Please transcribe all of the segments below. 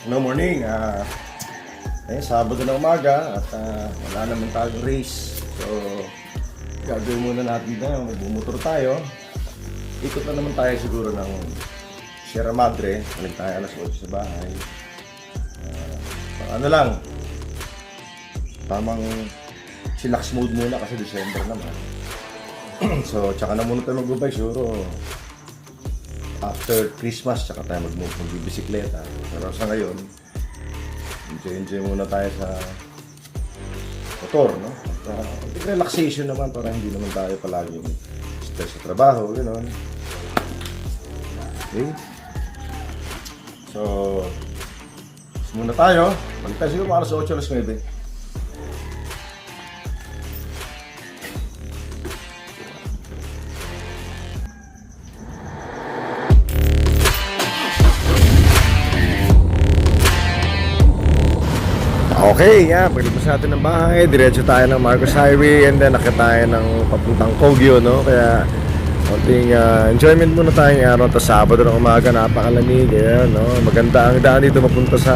No morning, Sabado na umaga at wala naman tayong race. So, gagawin muna natin na magbumotor tayo. Ikot na naman tayo siguro ng Sierra Madre. Balik tayo alas 8 sa bahay. Ano lang, tamang chillax mode muna kasi December naman. So, tsaka na muna tayo mag-bike siguro after Christmas, tsaka tayo mag-bisikleta. Pero sa ngayon, enjoy muna tayo sa motor, no? At relaxation naman para hindi naman tayo palagi stress sa trabaho, gano'n. Okay? So, muna tayo. Balik tayo siguro mga alas 8, alas 9. Okay, paglabas natin ng bahay, diretso tayo ng Marcos Highway and then nakita tayo ng papuntang Kogyo, no? Kaya konting enjoyment muna tayong araw. Tapos Sabado ng umaga, napakalamig, ayan, no? Maganda ang daan dito mapunta sa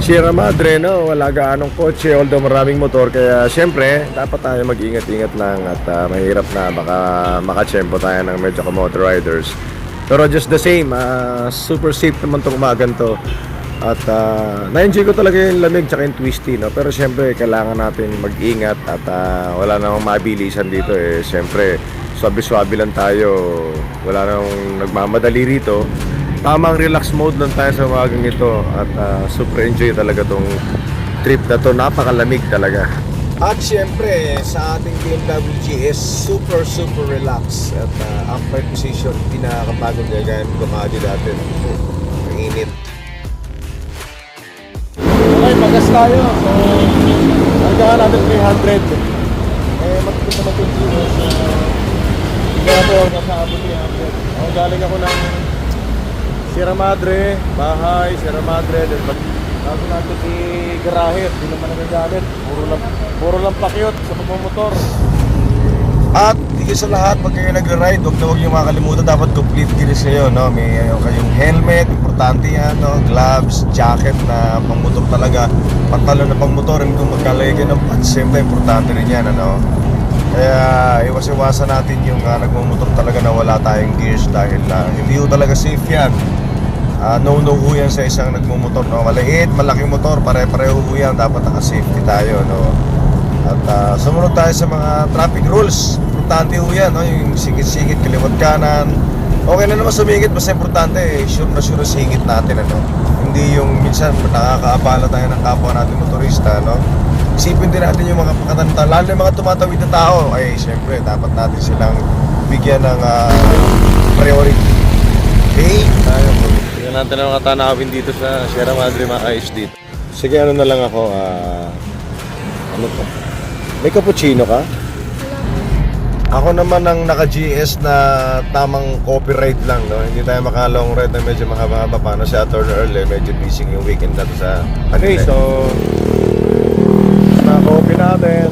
Sierra Madre, no? Wala gaanong kotse, although maraming motor. Kaya syempre, dapat tayo mag-ingat-ingat lang at mahirap na baka makatsyempo tayo ng medyo motor riders. Pero just the same, super safe naman itong umagan to. At na-enjoy ko talaga yung lamig tsaka yung twisty, no? Pero syempre kailangan natin mag-ingat at wala namang mabilisan dito eh. Syempre swabe-swabe lang tayo, wala namang nagmamadali rito. Tamang relax mode lang tayo sa umagang ito. At super enjoy talaga tong trip na to, napakalamig talaga. At syempre sa ating BMW GS, super relax. At upright position, hindi nakakapagod gaya ng Ducati dati. Ang init. Okay, magas tayo. So, hanggang natin 300. Matipid naman yung kilos. Hindi ako nakaabot 300. Galing ako ng Sierra Madre, bahay, Sierra Madre. Then bago natin si garahe, hindi naman nagagamit. Puro lang pakyot sa pagmamotor. At higit sa lahat, pag kayo nag-ride, huwag nyo makakalimutan, dapat complete gears kayo, no? May kayong helmet, importante yan, no? Gloves, jacket na pang-motor talaga, pantalon na pang-motor, and kung magkalagay kayo ng pants, siyempre importante rin yan, ano? Kaya iwas-iwasan natin yung nagmamotor talaga na wala tayong gears dahil hindi ho talaga safe yan. No ho yan sa isang nagmamotor, no? Maliit, malaking motor, pare-pareho ho yan, dapat naka-safety tayo, no? At sumunod tayo sa mga traffic rules. Importante ho yan, no? Yung singit-singit, kaliwat kanan. Okay na naman sumingit, basta importante sure na singit natin, ano? Hindi yung minsan nakakaabala tayo ng kapwa natin motorista, no? Isipin din natin yung mga pakatanda, lalo yung mga tumatawid na tao. Ay syempre dapat natin silang bigyan ng priority. Okay? Tingnan natin ang mga tanawin dito sa Sierra Madre, mga ayos dito. Sige, ano na lang ako, ano to? May cappuccino ka? Ako naman ang naka-GS na tamang copyright lang, no? Hindi tayo maka-long ride na medyo mahaba-haba pa. Si Atty. Early, medyo busy yung weekend natin sa Manila. Okay, so na-copy natin.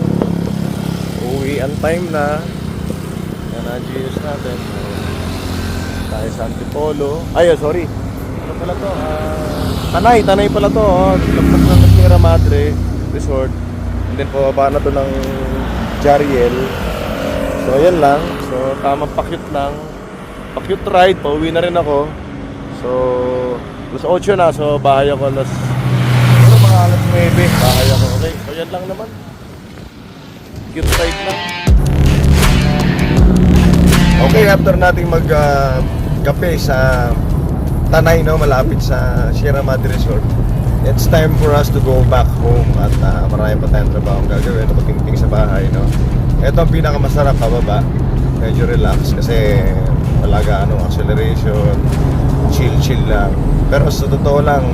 Uwi ang time na. Yan na GS natin. Tayo sa Antipolo. Ay, sorry. Ano pala to? Tanay pala to. Lampas ng Sierra Madre Resort. And then pababa na to ng Jariel. So ayan lang. So tamang pakyut lang. Pakyut ride. Pauwi na rin ako. So alas 8 na. So bahay ako alas mga alas 9. Bahay ako. Okay. So yan lang naman. Cute ride lang. Okay, after nating mag kape sa Tanay, no, malapit sa Sierra Madre Resort, it's time for us to go back home. At marami pa tayong trabaho ang gagawin. Pagtingting sa bahay, no. Ito ang pinakamasarap, pababa. Medyo relax kasi wala gaano acceleration, chill lang. Pero sa totoo lang,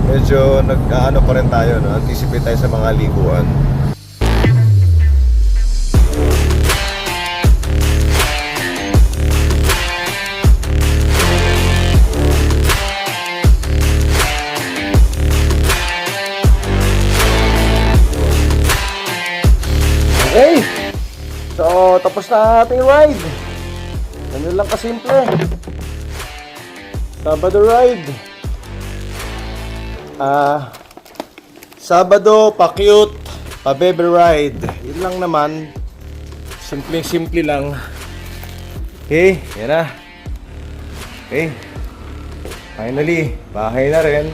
medyo nag-ano pa rin tayo, no? Anticipate tayo sa mga liguan. Okay, so tapos na ating ride. Ganun lang kasimple. Sabado ride. Sabado, pa-cute, pa-baby ride. Yun lang naman. Simple lang. Okay, yan na. Okay. Finally, bahay na rin.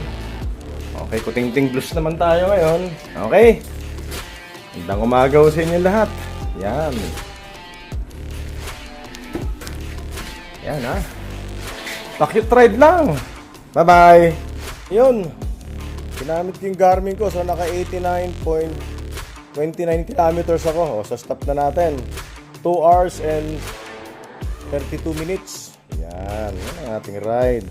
Okay, kuting-ting blues naman tayo ngayon. Okay. Magandang umaga sa inyo lahat. Yan. Yan ha. Pa-cute ride lang. Bye-bye. Yun. Ginamit ko yung Garmin ko. So, naka 89.29 kilometers ako. O, so, stop na natin. 2 hours and 32 minutes. Yan. Yan ang ating ride.